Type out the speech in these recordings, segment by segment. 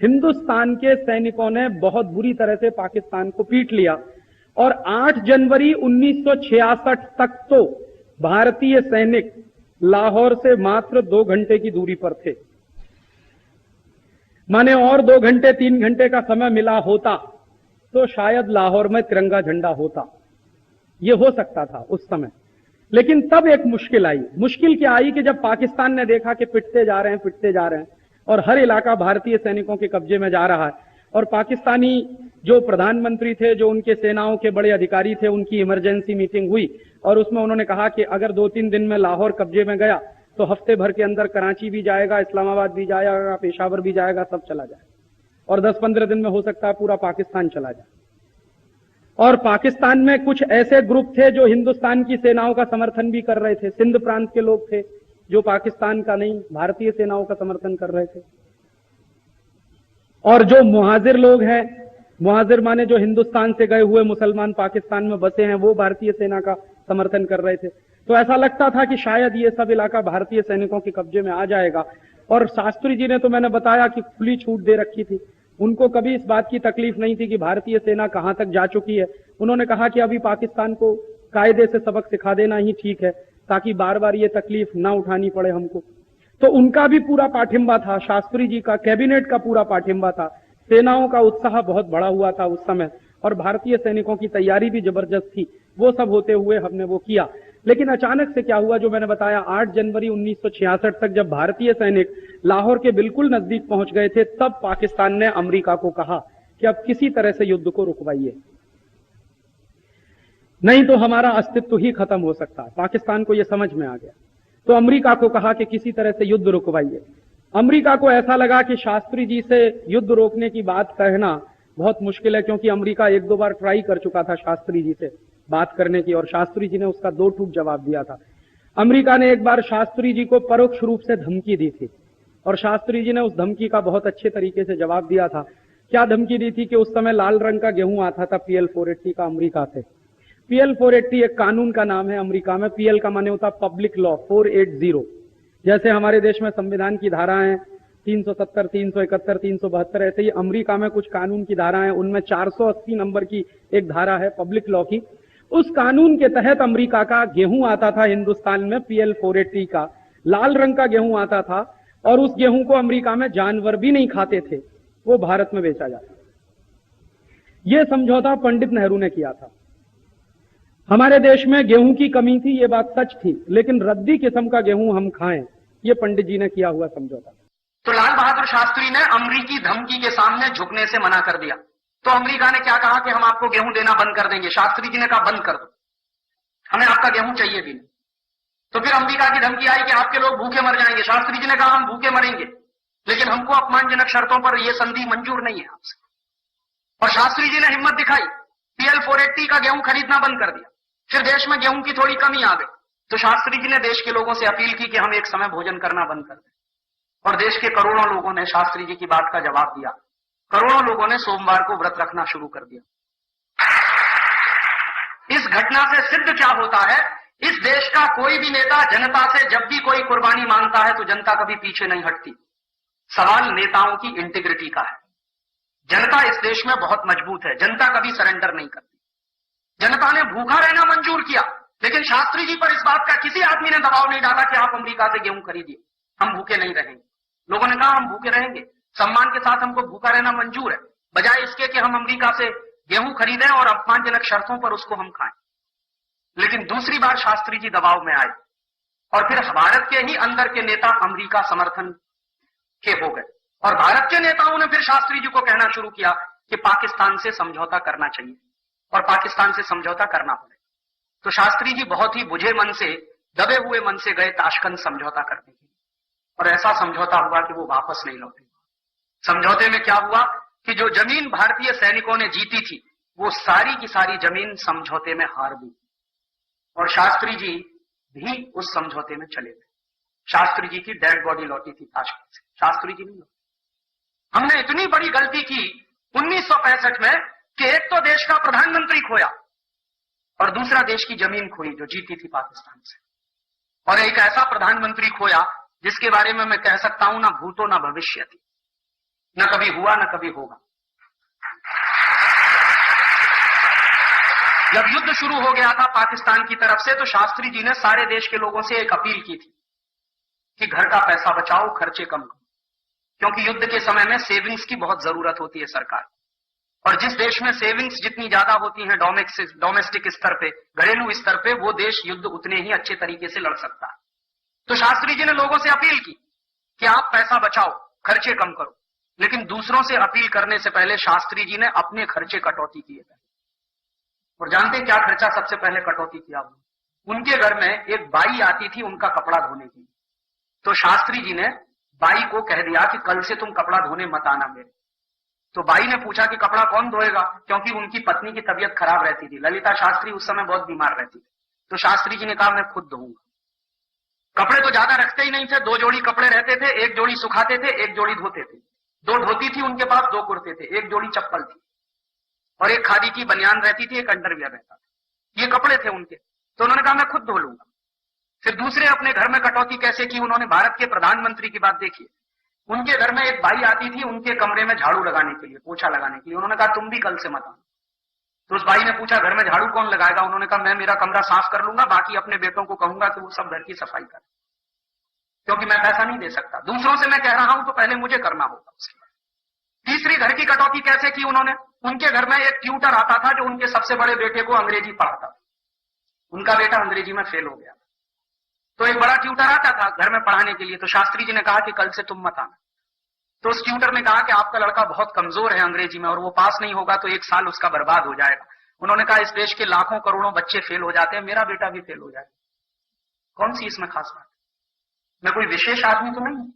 हिंदुस्तान के सैनिकों ने बहुत बुरी तरह से पाकिस्तान को पीट लिया और 8 जनवरी 1966 तक तो भारतीय सैनिक लाहौर से मात्र 2 घंटे की दूरी पर थे। माने और 2 घंटे 3 घंटे का समय मिला होता तो शायद लाहौर में तिरंगा झंडा होता, यह हो सकता था उस समय। लेकिन तब एक मुश्किल आई। मुश्किल क्या आई कि जब पाकिस्तान ने देखा कि पिटते जा रहे हैं और हर इलाका भारतीय सैनिकों के कब्जे में जा रहा है, और पाकिस्तानी जो प्रधानमंत्री थे, जो उनके सेनाओं के बड़े अधिकारी थे, उनकी इमरजेंसी मीटिंग हुई और उसमें उन्होंने कहा कि अगर 2-3 दिन में लाहौर कब्जे में गया तो हफ्ते भर के अंदर कराची भी जाएगा, इस्लामाबाद भी जाएगा, पेशावर भी जाएगा, सब चला जाए, और 10-15 दिन में हो सकता है पूरा पाकिस्तान चला जाए। और पाकिस्तान में कुछ ऐसे ग्रुप थे जो हिंदुस्तान की सेनाओं का समर्थन भी कर रहे थे। सिंध प्रांत के लोग थे जो पाकिस्तान का नहीं, भारतीय सेनाओं का समर्थन कर रहे थे। और जो मुहाजिर लोग हैं, मुहाजिर माने जो हिंदुस्तान से गए हुए मुसलमान पाकिस्तान में बसे हैं, वो भारतीय सेना का समर्थन कर रहे थे। तो ऐसा लगता था कि शायद ये सब इलाका भारतीय सैनिकों के कब्जे में आ जाएगा। और शास्त्री जी ने तो मैंने बताया कि खुली छूट दे रखी थी, उनको कभी इस बात की तकलीफ नहीं थी कि भारतीय सेना कहां तक जा चुकी है। उन्होंने कहा कि अभी पाकिस्तान को कायदे से सबक सिखा देना ही ठीक है, ताकि बार बार ये तकलीफ ना उठानी पड़े हमको। तो उनका भी पूरा पाठिंबा था, शास्त्री जी का, कैबिनेट का पूरा पाठिंबा था। सेनाओं का उत्साह बहुत बड़ा हुआ था उस समय, और भारतीय सैनिकों की तैयारी भी जबरदस्त थी। वो सब होते हुए हमने वो किया। लेकिन अचानक से क्या हुआ, जो मैंने बताया, 8 जनवरी 1966 तक जब भारतीय सैनिक लाहौर के बिल्कुल नजदीक पहुंच गए थे, तब पाकिस्तान ने अमेरिका को कहा कि अब किसी तरह से युद्ध को रुकवाइए, नहीं तो हमारा अस्तित्व ही खत्म हो सकता है। पाकिस्तान को यह समझ में आ गया, तो अमेरिका को कहा कि किसी तरह से युद्ध रुकवाइए। अमेरिका को ऐसा लगा कि शास्त्री जी से युद्ध रोकने की बात कहना बहुत मुश्किल है, क्योंकि अमेरिका 1-2 बार ट्राई कर चुका था शास्त्री जी से बात करने की, और शास्त्री जी ने उसका 2 टूक जवाब दिया था। अमेरिका ने एक बार शास्त्री जी को परोक्ष रूप से धमकी दी थी, और शास्त्री जी ने उस धमकी का बहुत अच्छे तरीके से जवाब दिया था। क्या धमकी दी थी कि उस समय लाल रंग का गेहूं आता था PL 480 का अमेरिका से। PL 480 एक कानून का नाम है अमेरिका में। PL का माने होता पब्लिक लॉ 480। जैसे हमारे देश में संविधान की धाराएं 370, 371, 372, ऐसे ही अमेरिका में कुछ कानून की धाराएं, उनमें 480 नंबर की एक धारा है पब्लिक लॉ की। उस कानून के तहत अमेरिका का गेहूं आता था हिंदुस्तान में, PL 480 का लाल रंग का गेहूं आता था, और उस गेहूं को अमेरिका में जानवर भी नहीं खाते थे, वो भारत में बेचा जाता। यह समझौता पंडित नेहरू ने किया था। हमारे देश में गेहूं की कमी थी, ये बात सच थी, लेकिन रद्दी किस्म का गेहूं हम खाएं, ये पंडित जी ने किया हुआ समझौता। तो लाल बहादुर शास्त्री ने अमरीकी धमकी के सामने झुकने से मना कर दिया। तो अमेरिका ने क्या कहा कि हम आपको गेहूं देना बंद कर देंगे। शास्त्री जी ने कहा बंद कर दो, हमें आपका गेहूं चाहिए भी नहीं। तो फिर अमेरिका की धमकी आई कि आपके लोग भूखे मर जाएंगे। शास्त्री जी ने कहा हम भूखे मरेंगे, लेकिन हमको अपमानजनक शर्तों पर यह संधि मंजूर नहीं है आपसे। और शास्त्री जी ने हिम्मत दिखाई, PL 480 का गेहूं खरीदना बंद कर दिया। फिर देश में गेहूं की थोड़ी कमी आ गई, तो शास्त्री जी ने देश के लोगों से अपील की कि हम एक समय भोजन करना बंद कर दें, और देश के करोड़ों लोगों ने शास्त्री जी की बात का जवाब दिया। करोड़ों लोगों ने सोमवार को व्रत रखना शुरू कर दिया। इस घटना से सिद्ध क्या होता है, इस देश का कोई भी नेता जनता से जब भी कोई कुर्बानी मांगता है तो जनता कभी पीछे नहीं हटती। सवाल नेताओं की इंटीग्रिटी का है। जनता इस देश में बहुत मजबूत है, जनता कभी सरेंडर नहीं करती। जनता ने भूखा रहना मंजूर किया, लेकिन शास्त्री जी पर इस बात का किसी आदमी ने दबाव नहीं डाला कि आप अमेरिका से गेहूं खरीदिए, हम भूखे नहीं रहेंगे। लोगों ने कहा हम भूखे रहेंगे, सम्मान के साथ हमको भूखा रहना मंजूर है, बजाय इसके कि हम अमेरिका से गेहूं खरीदें और अपमानजनक शर्तों पर उसको हम खाएं। लेकिन दूसरी बार शास्त्री जी दबाव में आए, और फिर भारत के ही अंदर के नेता अमेरिका समर्थन के हो गए, और भारत के नेताओं ने फिर शास्त्री जी को कहना शुरू किया कि पाकिस्तान से समझौता करना चाहिए और पाकिस्तान से समझौता करना पड़ेगा। तो शास्त्री जी बहुत ही बुझे मन से, दबे हुए मन से गए ताशकंद समझौता करने के लिए, और ऐसा समझौता हुआ कि वो वापस नहीं लौटे। समझौते में क्या हुआ कि जो जमीन भारतीय सैनिकों ने जीती थी, वो सारी की सारी जमीन समझौते में हार गई, और शास्त्री जी भी उस समझौते में चले गए। शास्त्री जी की डेड बॉडी लौटी थी ताशकंद से, शास्त्री जी नहीं लौटे। हमने इतनी बड़ी गलती की 1965 में कि एक तो देश का प्रधानमंत्री खोया, और दूसरा देश की जमीन खोई जो जीती थी पाकिस्तान से, और एक ऐसा प्रधानमंत्री खोया जिसके बारे में मैं कह सकता हूं ना भूतो ना भविष्य थी। न कभी हुआ न कभी होगा। जब युद्ध शुरू हो गया था पाकिस्तान की तरफ से, तो शास्त्री जी ने सारे देश के लोगों से एक अपील की थी कि घर का पैसा बचाओ, खर्चे कम करो, क्योंकि युद्ध के समय में सेविंग्स की बहुत जरूरत होती है सरकार। और जिस देश में सेविंग्स जितनी ज्यादा होती हैं डोमेस्टिक स्तर पे, घरेलू स्तर पे, वो देश युद्ध उतने ही अच्छे तरीके से लड़ सकता है। तो शास्त्री जी ने लोगों से अपील की कि आप पैसा बचाओ, खर्चे कम करो। लेकिन दूसरों से अपील करने से पहले शास्त्री जी ने अपने खर्चे कटौती किए थे। और जानते हैं क्या खर्चा सबसे पहले कटौती किया? उनके घर में एक बाई आती थी उनका कपड़ा धोने की। तो शास्त्री जी ने बाई को कह दिया कि कल से तुम कपड़ा धोने मत आना मेरे। तो बाई ने पूछा कि कपड़ा कौन धोएगा, क्योंकि उनकी पत्नी की तबीयत खराब रहती थी। ललिता शास्त्री उस समय बहुत बीमार रहती थी। तो शास्त्री जी ने कहा मैं खुद धोऊंगा। कपड़े तो ज्यादा रखते ही नहीं थे, 2 जोड़ी कपड़े रहते थे, 1 जोड़ी सुखाते थे, 1 जोड़ी धोते थे। 2 धोती थी उनके पास, 2 कुर्ते थे, 1 जोड़ी चप्पल थी और 1 खादी की बनियान रहती थी, 1 अंडरवियर रहता था। ये कपड़े थे उनके। तो उन्होंने कहा मैं खुद धो लूंगा। फिर दूसरे अपने घर में कटौती कैसे की? उन्होंने भारत के प्रधानमंत्री की बात देखी। उनके घर में एक बाई आती थी उनके कमरे में झाड़ू लगाने के लिए, पोछा लगाने के लिए। उन्होंने कहा तुम भी कल से मत आना। तो उस बाई ने पूछा घर में झाड़ू कौन लगाएगा? उन्होंने कहा मैं मेरा कमरा साफ कर लूंगा, बाकी अपने बेटों को कहूंगा कि वो सब घर की सफाई करें, क्योंकि मैं पैसा नहीं दे सकता। दूसरों से मैं कह रहा हूं तो पहले मुझे करना होगा। उसके बाद तीसरी घर की कटौती कैसे की उन्होंने? उनके घर में एक ट्यूटर आता था जो उनके सबसे बड़े बेटे को अंग्रेजी पढ़ाता था। उनका बेटा अंग्रेजी में फेल हो गया, तो एक बड़ा ट्यूटर आता था घर में पढ़ाने के लिए। तो शास्त्री जी ने कहा कि कल से तुम मत आना। तो उस ट्यूटर ने कहा कि आपका लड़का बहुत कमजोर है अंग्रेजी में और वो पास नहीं होगा तो 1 साल उसका बर्बाद हो जाएगा। उन्होंने कहा इस देश के लाखों करोड़ों बच्चे फेल हो जाते हैं, मेरा बेटा भी फेल हो जाएगा, कौन सी इसमें खास बात? मैं कोई विशेष आदमी तो नहीं,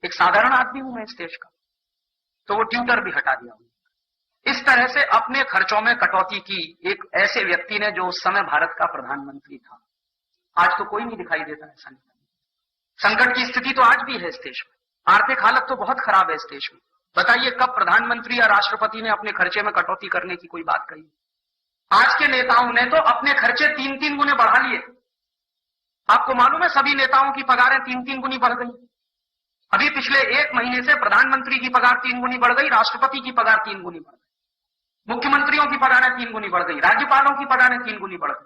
एक साधारण आदमी हूं मैं इस देश का। तो वो ट्यूटर भी हटा दिया। इस तरह से अपने खर्चों में कटौती की एक ऐसे व्यक्ति ने जो उस समय भारत का प्रधानमंत्री था। आज तो कोई नहीं दिखाई देता ऐसा नहीं। संकट की स्थिति तो आज भी है इस देश में, आर्थिक हालत तो बहुत खराब है इस देश में। बताइए कब प्रधानमंत्री या राष्ट्रपति ने अपने खर्चे में कटौती करने की कोई बात कही? आज के नेताओं ने तो अपने खर्चे 3-3 गुने बढ़ा लिए। आपको मालूम है सभी नेताओं की पगारें 3-3 गुनी बढ़ गई। अभी पिछले 1 महीने से प्रधानमंत्री की पगार 3 गुनी बढ़ गई, राष्ट्रपति की पगार 3 गुनी बढ़ गई, मुख्यमंत्रियों की पगारें 3 गुनी बढ़ गई, राज्यपालों की पगारें 3 गुनी बढ़ गई।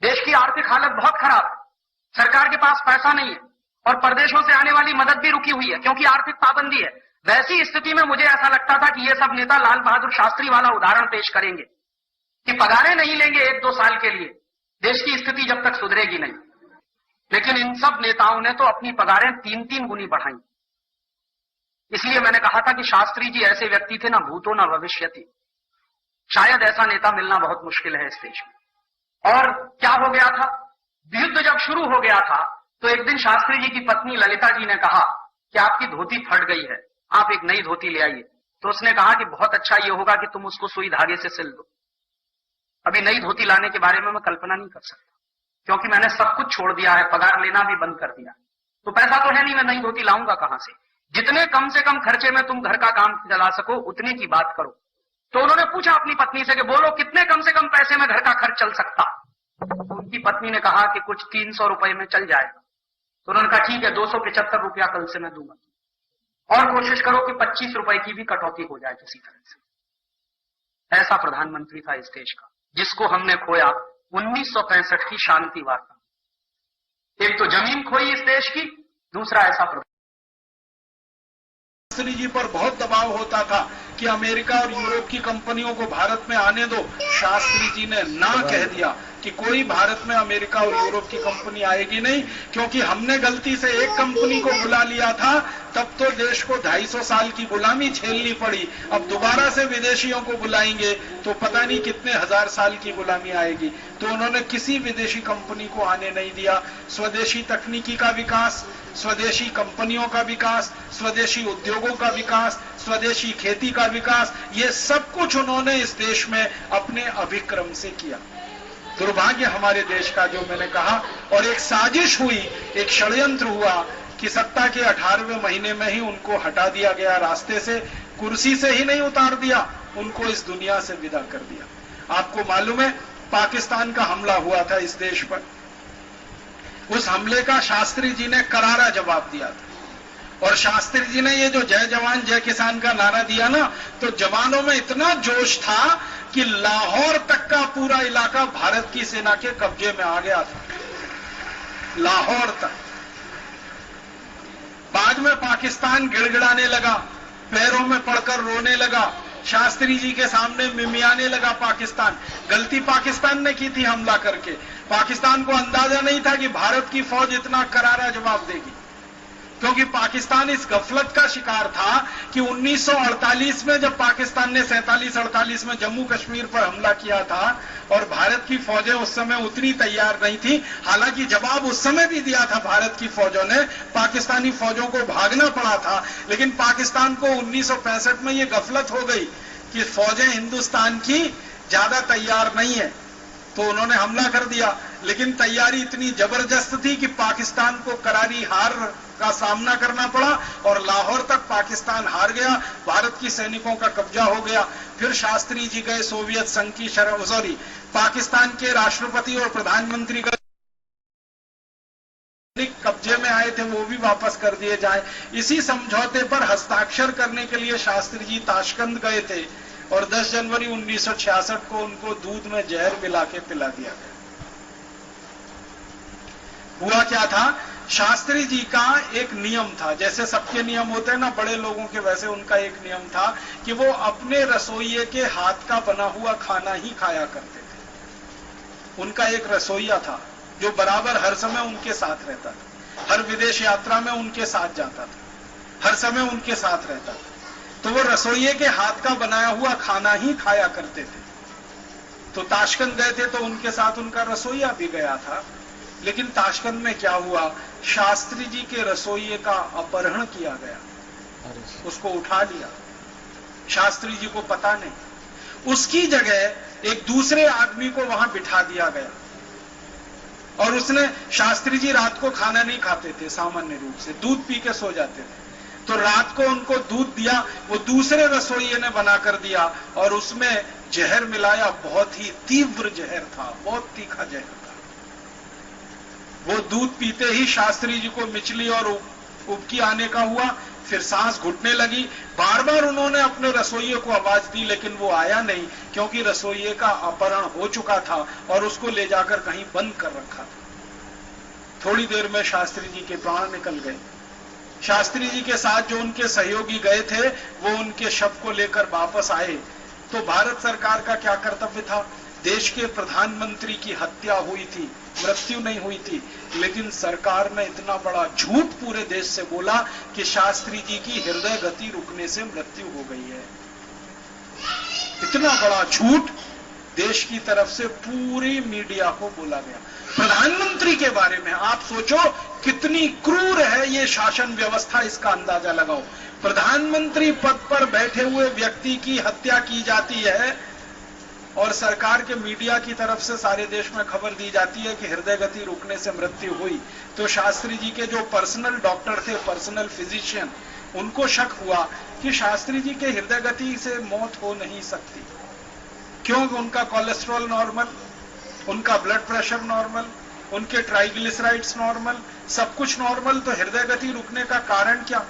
देश की आर्थिक हालत बहुत खराब है, सरकार के पास पैसा नहीं है और प्रदेशों से आने वाली मदद भी रुकी हुई है क्योंकि आर्थिक पाबंदी है। वैसी स्थिति में मुझे ऐसा लगता था कि ये सब नेता लाल बहादुर शास्त्री वाला उदाहरण पेश करेंगे कि पगारें नहीं लेंगे 1-2 साल के लिए, देश की स्थिति जब तक सुधरेगी नहीं। लेकिन इन सब नेताओं ने तो अपनी पगारें 3-3 गुनी बढ़ाई। इसलिए मैंने कहा था कि शास्त्री जी ऐसे व्यक्ति थे ना भूतो ना भविष्यति। शायद ऐसा नेता मिलना बहुत मुश्किल है इस देश में। और क्या हो गया था, युद्ध जब शुरू हो गया था तो एक दिन शास्त्री जी की पत्नी ललिता जी ने कहा कि आपकी धोती फट गई है, आप एक नई धोती ले आइए। तो उसने कहा कि बहुत अच्छा ये होगा कि तुम उसको सुई धागे से सिल दो। अभी नई धोती लाने के बारे में मैं कल्पना नहीं कर सकता क्योंकि मैंने सब कुछ छोड़ दिया है, पगार लेना भी बंद कर दिया, तो पैसा तो है नहीं, मैं नई धोती लाऊंगा कहां से? जितने कम से कम खर्चे में तुम घर का काम चला सको उतने की बात करो। तो उन्होंने पूछा अपनी पत्नी से कि बोलो कितने कम से कम पैसे में घर का खर्च चल सकता? तो उनकी पत्नी ने कहा कि कुछ 300 रुपए में चल जाएगा। तो उन्होंने कहा ठीक है 275 रुपया कल से मैं दूंगा और कोशिश करो कि 25 रुपए की भी कटौती हो जाए किसी तरह से। ऐसा प्रधानमंत्री था इस देश का जिसको हमने खोया 1965 की शांति वार्ता। एक तो जमीन खोई इस देश की, दूसरा ऐसा शास्त्री जी पर बहुत दबाव होता था कि अमेरिका और यूरोप की कंपनियों को भारत में आने दो। शास्त्री जी ने ना कह दिया कि कोई भारत में अमेरिका और यूरोप की कंपनी आएगी नहीं, क्योंकि हमने गलती से एक कंपनी को बुला लिया था तब तो देश को 250 साल की गुलामी झेलनी पड़ी। अब दोबारा से विदेशियों को बुलाएंगे तो पता नहीं कितने 1000 साल की गुलामी आएगी। तो उन्होंने किसी विदेशी कंपनी को आने नहीं दिया। स्वदेशी तकनीकी का विकास, स्वदेशी कंपनियों का विकास, स्वदेशी उद्योगों का विकास, स्वदेशी खेती का विकास, ये सब कुछ उन्होंने इस देश में अपने अभिक्रम से किया। दुर्भाग्य हमारे देश का, जो मैंने कहा, और एक साजिश हुई, एक षड्यंत्र हुआ कि सत्ता के 18वें महीने में ही उनको हटा दिया गया रास्ते से, कुर्सी से ही नहीं उतार दिया, उनको इस दुनिया से विदा कर दिया। आपको मालूम है पाकिस्तान का हमला हुआ था इस देश पर, उस हमले का शास्त्री जी ने करारा जवाब दिया था और शास्त्री जी ने ये जो जय जवान जय किसान का नारा दिया ना, तो जवानों में इतना जोश था कि लाहौर तक का पूरा इलाका भारत की सेना के कब्जे में आ गया था, लाहौर तक। बाद में पाकिस्तान गिड़गिड़ाने लगा, पैरों में पड़कर रोने लगा, शास्त्री जी के सामने मिमियाने लगा पाकिस्तान। गलती पाकिस्तान ने की थी हमला करके। पाकिस्तान को अंदाजा नहीं था कि भारत की फौज इतना करारा जवाब देगी, क्योंकि पाकिस्तान इस गफलत का शिकार था कि 1948 में जब पाकिस्तान ने 47-48 में जम्मू कश्मीर पर हमला किया था और भारत की फौजें उस समय उतनी तैयार नहीं थी। हालांकि जवाब उस समय भी दिया था भारत की फौजों ने, पाकिस्तानी फौजों को भागना पड़ा था, लेकिन पाकिस्तान को 1965 में यह गफलत हो गई कि फौजें हिंदुस्तान की ज्यादा तैयार नहीं है, तो उन्होंने हमला कर दिया। लेकिन तैयारी इतनी जबरदस्त थी कि पाकिस्तान को करारी हार का सामना करना पड़ा और लाहौर तक पाकिस्तान हार गया, भारत की सैनिकों का कब्जा हो गया। फिर शास्त्री जी गए सोवियत संघ की पाकिस्तान के राष्ट्रपति और प्रधानमंत्री कब्जे में आए थे, वो भी वापस कर दिए जाए। इसी समझौते पर हस्ताक्षर करने के लिए शास्त्री जी ताशकंद गए थे और 10 जनवरी 1966 को उनको दूध में जहर मिला के पिला दिया गया। हुआ क्या था, शास्त्री जी का एक नियम था, जैसे सबके नियम होते हैं ना बड़े लोगों के, वैसे उनका एक नियम था कि वो अपने रसोइये के हाथ का बना हुआ खाना ही खाया करते थे। उनका एक रसोइया था जो बराबर हर समय उनके साथ रहता था, हर विदेश यात्रा में उनके साथ जाता था, हर समय उनके साथ रहता था। तो वो रसोइये के हाथ का बनाया हुआ खाना ही खाया करते थे। तो ताशकंद गए थे तो उनके साथ उनका रसोइया भी गया था। लेकिन ताशकंद में क्या हुआ, शास्त्री जी के रसोइये का अपहरण किया गया, उसको उठा लिया, शास्त्री जी को पता नहीं। उसकी जगह एक दूसरे आदमी को वहां बिठा दिया गया और उसने, शास्त्री जी रात को खाना नहीं खाते थे, सामान्य रूप से दूध पी के सो जाते थे, तो रात को उनको दूध दिया, वो दूसरे रसोइये ने बना कर दिया और उसमें जहर मिलाया, बहुत ही तीव्र जहर था, बहुत तीखा जहर था। वो दूध पीते ही शास्त्री जी को मिचली और उबकी आने का हुआ, फिर सांस घुटने लगी। बार बार उन्होंने अपने रसोइये को आवाज दी लेकिन वो आया नहीं, क्योंकि रसोइये का अपहरण हो चुका था और उसको ले जाकर कहीं बंद कर रखा था। थोड़ी देर में शास्त्री जी के प्राण निकल गए। शास्त्री जी के साथ जो उनके सहयोगी गए थे वो उनके शव को लेकर वापस आए। तो भारत सरकार का क्या कर्तव्य था, देश के प्रधानमंत्री की हत्या हुई थी, मृत्यु नहीं हुई थी, लेकिन सरकार ने इतना बड़ा झूठ पूरे देश से बोला कि शास्त्री जी की हृदय गति रुकने से मृत्यु हो गई है। इतना बड़ा झूठ देश की तरफ से पूरी मीडिया को बोला गया प्रधानमंत्री के बारे में। आप सोचो कितनी क्रूर है ये शासन व्यवस्था, इसका अंदाजा लगाओ। प्रधानमंत्री पद पर बैठे हुए व्यक्ति की हत्या की जाती है और सरकार के मीडिया की तरफ से सारे देश में खबर दी जाती है कि हृदय गति रुकने से मृत्यु हुई। तो शास्त्री जी के जो पर्सनल डॉक्टर थे, पर्सनल फिजिशियन, उनको शक हुआ कि शास्त्री जी के हृदय गति से मौत हो नहीं सकती, क्योंकि उनका कोलेस्ट्रॉल नॉर्मल, उनका ब्लड प्रेशर नॉर्मल, उनके ट्राइग्लिसराइड्स नॉर्मल, सब कुछ नॉर्मल, तो हृदय गति रुकने का कारण क्या?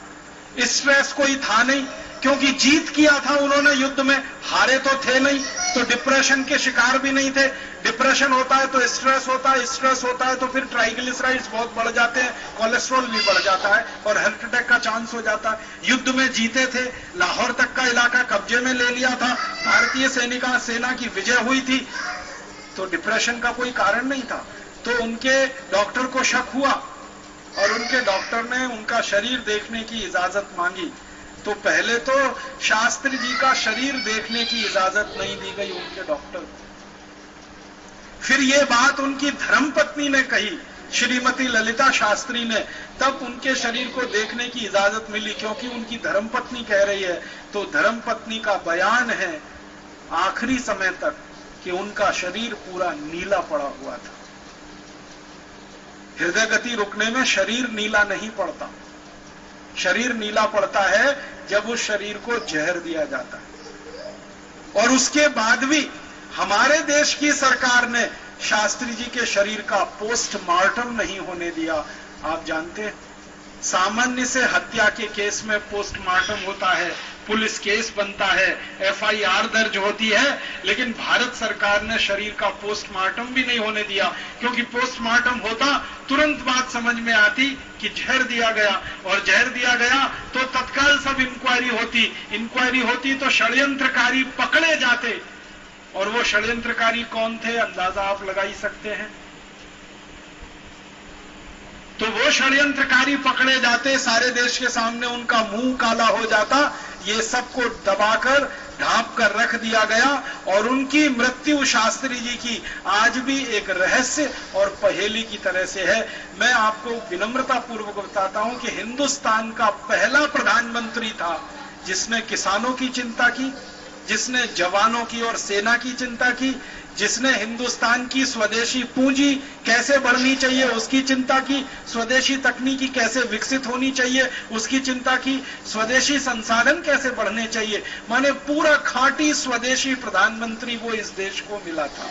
स्ट्रेस कोई था नहीं, क्योंकि जीत किया था उन्होंने युद्ध में, हारे तो थे नहीं, तो डिप्रेशन के शिकार भी नहीं थे। डिप्रेशन होता है तो स्ट्रेस होता है, स्ट्रेस होता है तो फिर ट्राइग्लिसराइड्स बहुत बढ़ जाते हैं, कोलेस्ट्रॉल भी बढ़ जाता है और हार्ट अटैक का चांस हो जाता है। युद्ध में जीते थे, लाहौर तक का इलाका कब्जे में ले लिया था, भारतीय सेना की विजय हुई थी, तो डिप्रेशन का कोई कारण नहीं था। तो उनके डॉक्टर को शक हुआ और उनके डॉक्टर ने उनका शरीर देखने की इजाजत मांगी। तो पहले तो शास्त्री जी का शरीर देखने की इजाजत नहीं दी गई उनके डॉक्टर को। फिर ये बात उनकी धर्मपत्नी ने कही, श्रीमती ललिता शास्त्री ने, तब उनके शरीर को देखने की इजाजत मिली, क्योंकि उनकी धर्मपत्नी कह रही है। तो धर्मपत्नी का बयान है आखिरी समय तक कि उनका शरीर पूरा नीला पड़ा हुआ था। हृदय गति रुकने में शरीर नीला नहीं पड़ता, शरीर नीला पड़ता है जब उस शरीर को जहर दिया जाता है। और उसके बाद भी हमारे देश की सरकार ने शास्त्री जी के शरीर का पोस्टमार्टम नहीं होने दिया। आप जानते हैं सामान्य से हत्या के केस में पोस्टमार्टम होता है, पुलिस केस बनता है, एफआईआर दर्ज होती है, लेकिन भारत सरकार ने शरीर का पोस्टमार्टम भी नहीं होने दिया, क्योंकि पोस्टमार्टम होता तुरंत बात समझ में आती कि जहर दिया गया, और जहर दिया गया तो तत्काल सब इंक्वायरी होती तो षड्यंत्रकारी पकड़े जाते, और वो षड्यंत्रकारी कौन थे अंदाजा आप लगा ही सकते हैं। तो वो षड्यंत्रकारी पकड़े जाते, सारे देश के सामने उनका मुंह काला हो जाता, ये सबको दबाकर ढांप कर रख दिया गया, और उनकी मृत्यु शास्त्री जी की आज भी एक रहस्य और पहेली की तरह से है। मैं आपको विनम्रता पूर्वक बताता हूं कि हिंदुस्तान का पहला प्रधानमंत्री था जिसने किसानों की चिंता की, जिसने जवानों की और सेना की चिंता की, जिसने हिंदुस्तान की स्वदेशी पूंजी कैसे बढ़नी चाहिए उसकी चिंता की, स्वदेशी तकनीकी कैसे विकसित होनी चाहिए उसकी चिंता की, स्वदेशी संसाधन कैसे बढ़ने चाहिए, माने पूरा खांटी स्वदेशी प्रधानमंत्री वो इस देश को मिला था।